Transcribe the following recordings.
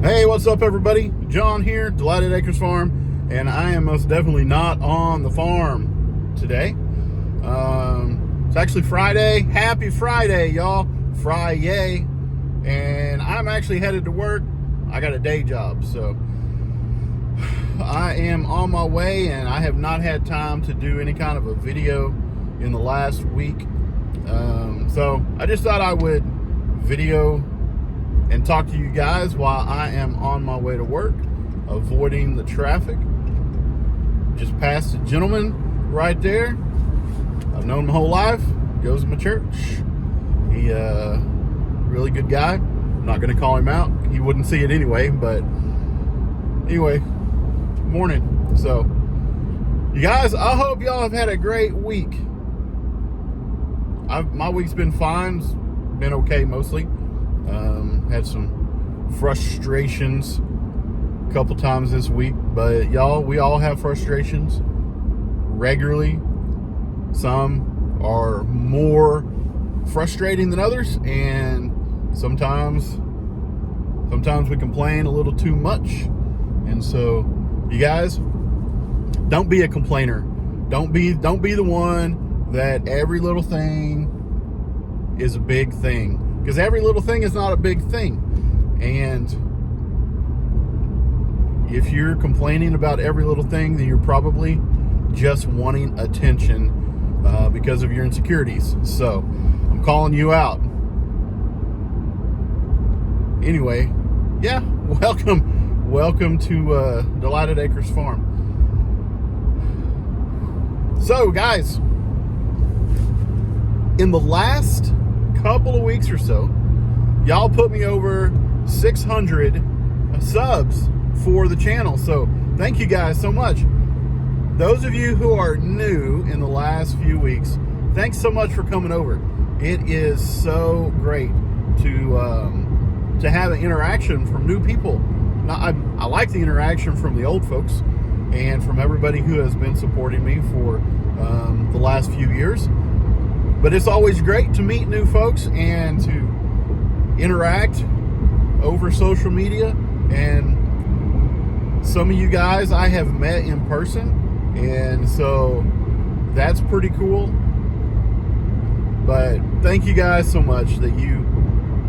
Hey, what's up, everybody? John here, Delighted Acres Farm, and I am most definitely not on the farm today. It's actually Friday. Happy Friday, y'all. Friyay. And I'm actually headed to work. I got a day job, so I am on my way, and I have not had time to do any kind of a video in the last week. So I just thought I would video and talk to you guys while I am on my way to work, avoiding the traffic. Just passed a gentleman right there. I've known him my whole life. Goes to my church. He really good guy. I'm not gonna call him out. He wouldn't see it anyway, but anyway, morning. So you guys, I hope y'all have had a great week. My week's been fine. It's been okay mostly. Had some frustrations a couple times this week, but y'all, we all have frustrations regularly. Some are more frustrating than others, and sometimes we complain a little too much. And so you guys, don't be a complainer. Don't be the one that every little thing is a big thing, because every little thing is not a big thing. And if you're complaining about every little thing, then you're probably just wanting attention because of your insecurities. So I'm calling you out. Anyway, yeah, welcome to Delighted Acres Farm. So guys, in the last couple of weeks or so, y'all put me over 600 subs for the channel. So thank you guys so much. Those of you who are new in the last few weeks, thanks so much for coming over. It is so great to have an interaction from new people. Now, I like the interaction from the old folks and from everybody who has been supporting me for the last few years. But it's always great to meet new folks and to interact over social media. And some of you guys I have met in person, and so that's pretty cool. But thank you guys so much that you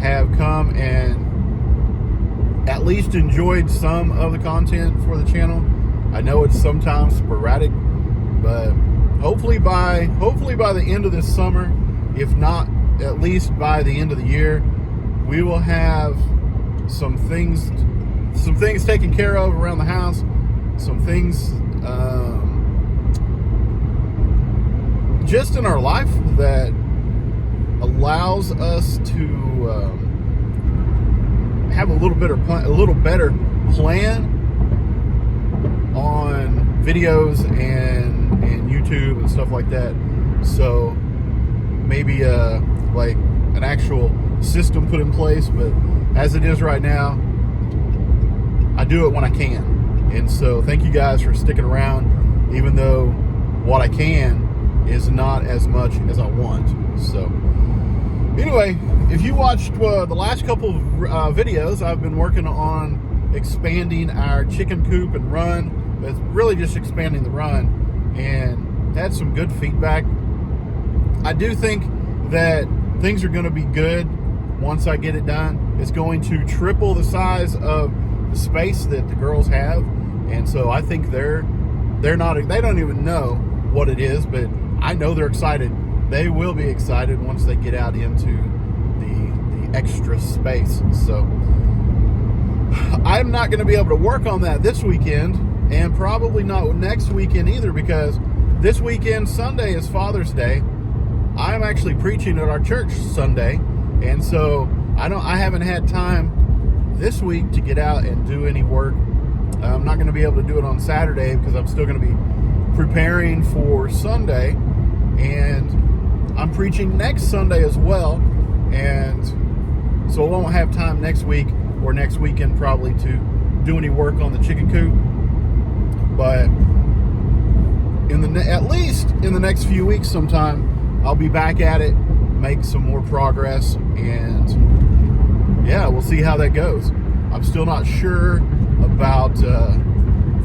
have come and at least enjoyed some of the content for the channel. I know it's sometimes sporadic, but hopefully by the end of this summer, if not at least by the end of the year, we will have some things taken care of around the house, some things just in our life that allows us to have a little better plan on videos and YouTube and stuff like that. So maybe like an actual system put in place, but as it is right now, I do it when I can. And so thank you guys for sticking around, even though what I can is not as much as I want. So anyway, if you watched the last couple of videos, I've been working on expanding our chicken coop and run. It's really just expanding the run, and had some good feedback. I do think that things are going to be good once I get it done. It's going to triple the size of the space that the girls have, and so I think they don't even know what it is, but I know they're excited. They will be excited once they get out into the extra space. So I'm not going to be able to work on that this weekend, and probably not next weekend either, because this weekend, Sunday, is Father's Day. I'm actually preaching at our church Sunday, and so I haven't had time this week to get out and do any work. I'm not going to be able to do it on Saturday because I'm still going to be preparing for Sunday, and I'm preaching next Sunday as well, and so I won't have time next week or next weekend probably to do any work on the chicken coop. But at least in the next few weeks sometime, I'll be back at it, make some more progress, and yeah, we'll see how that goes. I'm still not sure about if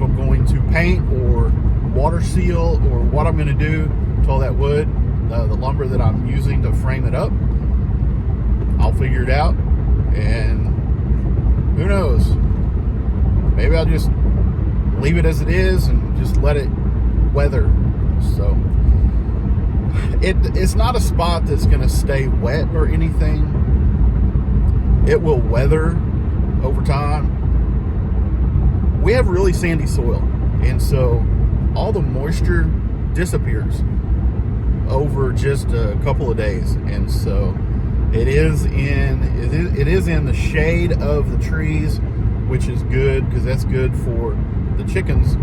I'm going to paint or water seal or what I'm going to do to all that wood, the lumber that I'm using to frame it up. I'll figure it out, and who knows? Maybe I'll just leave it as it is and just let it weather. So it's not a spot that's going to stay wet or anything. It will weather over time. We have really sandy soil, and so all the moisture disappears over just a couple of days. And so it is in the shade of the trees, which is good because that's good for the chickens.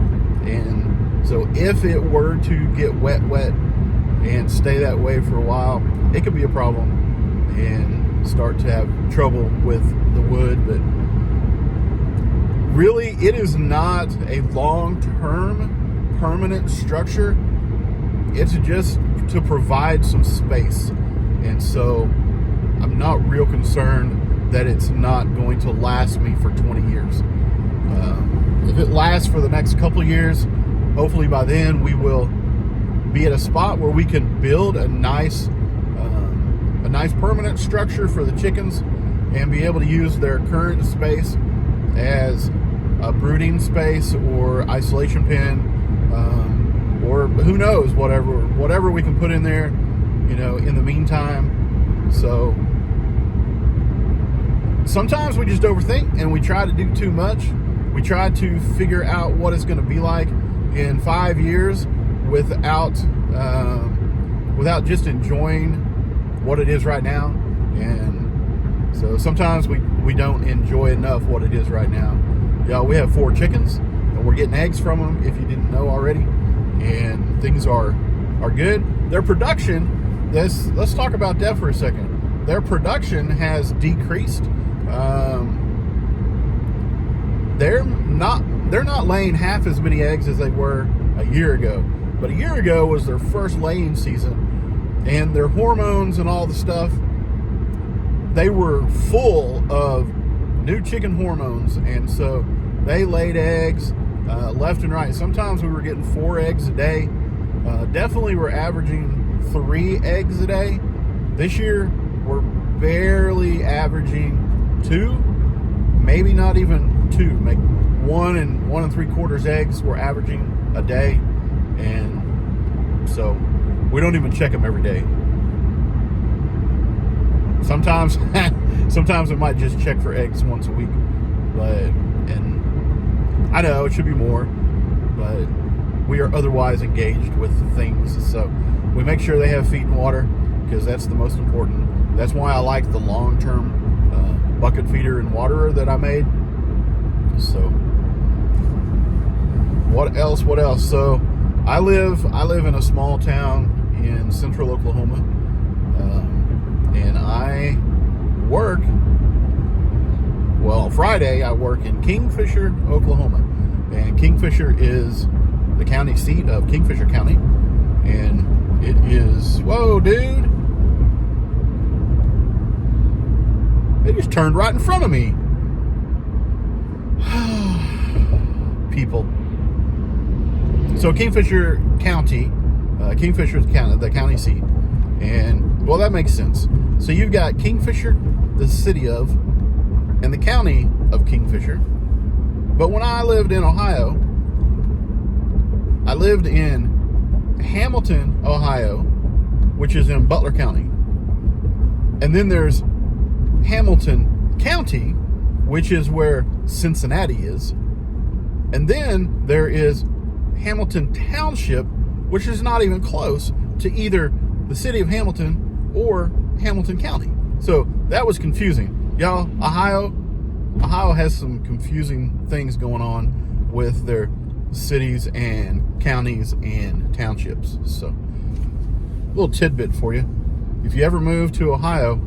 And so if it were to get wet and stay that way for a while, it could be a problem and start to have trouble with the wood. But really, it is not a long-term permanent structure. It's just to provide some space. And so I'm not real concerned that it's not going to last me for 20 years. If it lasts for the next couple of years, hopefully by then we will be at a spot where we can build a nice permanent structure for the chickens and be able to use their current space as a brooding space or isolation pen, or who knows, whatever we can put in there, in the meantime. So sometimes we just overthink and we try to do too much. We try to figure out what it's going to be like in 5 years without just enjoying what it is right now. And so sometimes we don't enjoy enough what it is right now. We have 4 chickens, and we're getting eggs from them, if you didn't know already, and things are good. Their production, let's talk about that for a second. Their production has decreased. They're not laying half as many eggs as they were a year ago. But a year ago was their first laying season, and their hormones and all the stuff, they were full of new chicken hormones, and so they laid eggs left and right. Sometimes we were getting 4 eggs a day. Definitely we're averaging 3 eggs a day. This year we're barely averaging 2, maybe not even 2, maybe 1 and 1 3/4 eggs we're averaging a day. And so we don't even check them every day. Sometimes we might just check for eggs once a week, and I know it should be more, but we are otherwise engaged with things. So we make sure they have feed and water, because that's the most important. That's why I like the long-term bucket feeder and waterer that I made. So what else? So I live in a small town in central Oklahoma, and I work, Friday I work in Kingfisher, Oklahoma, and Kingfisher is the county seat of Kingfisher County, and it is, whoa dude, they just turned right in front of me. People. So Kingfisher County, Kingfisher is the county seat, and that makes sense. So you've got Kingfisher, the city of, and the county of Kingfisher. But when I lived in Ohio, I lived in Hamilton, Ohio, which is in Butler County. And then there's Hamilton County, which is where Cincinnati is. And then there is Hamilton Township, which is not even close to either the city of Hamilton or Hamilton County. So that was confusing. Y'all, Ohio has some confusing things going on with their cities and counties and townships. So, a little tidbit for you. If you ever move to Ohio,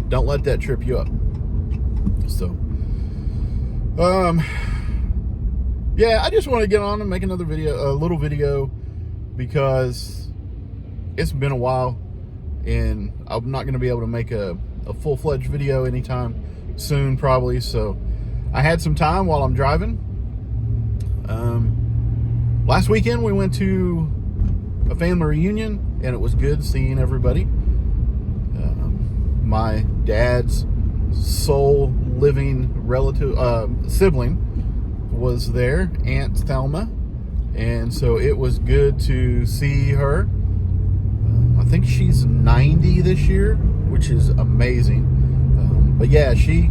don't let that trip you up. So, yeah, I just want to get on and make a little video, because it's been a while, and I'm not going to be able to make a full-fledged video anytime soon probably. So I had some time while I'm driving. Last weekend we went to a family reunion, and it was good seeing everybody. My dad's sole living relative sibling was there, Aunt Thelma, and so it was good to see her. I think she's 90 this year, which is amazing. But yeah, she's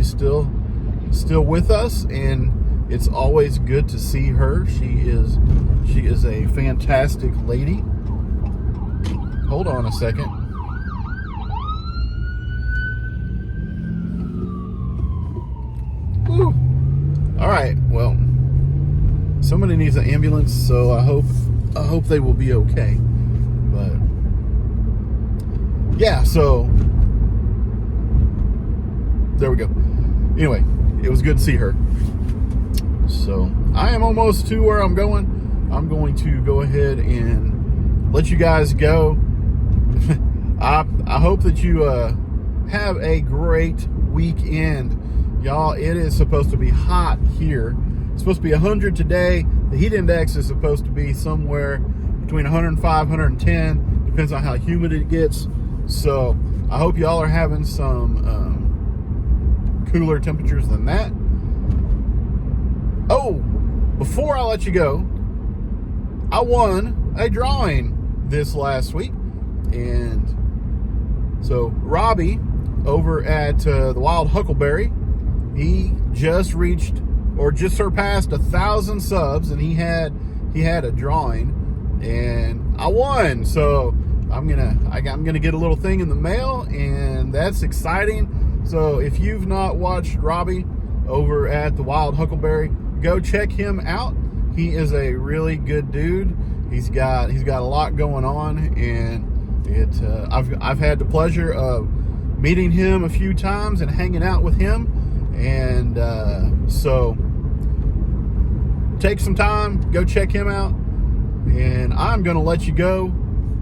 still with us, and it's always good to see her. She is a fantastic lady. Hold on a second. Woo. All right. Well, somebody needs an ambulance, so I hope they will be okay. But yeah, so there we go. Anyway, it was good to see her. So I am almost to where I'm going. I'm going to go ahead and let you guys go. I hope that you have a great weekend. Y'all, it is supposed to be hot here. It's supposed to be 100 today. The heat index is supposed to be somewhere between 105, 110. Depends on how humid it gets. So I hope y'all are having some cooler temperatures than that. Oh, before I let you go, I won a drawing this last week. And so Robbie over at the Wild Huckleberry, he just surpassed 1,000 subs, and he had a drawing, and I won. So I'm gonna get a little thing in the mail, and that's exciting. So if you've not watched Robbie over at the Wild Huckleberry, go check him out. He is a really good dude. He's got a lot going on, and I've had the pleasure of meeting him a few times and hanging out with him. And so take some time, go check him out. And I'm going to let you go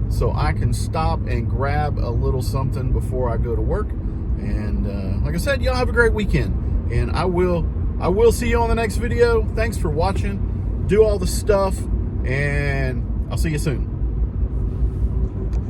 so I can stop and grab a little something before I go to work. And like I said, y'all have a great weekend. And I will see you on the next video. Thanks for watching. Do all the stuff, and I'll see you soon.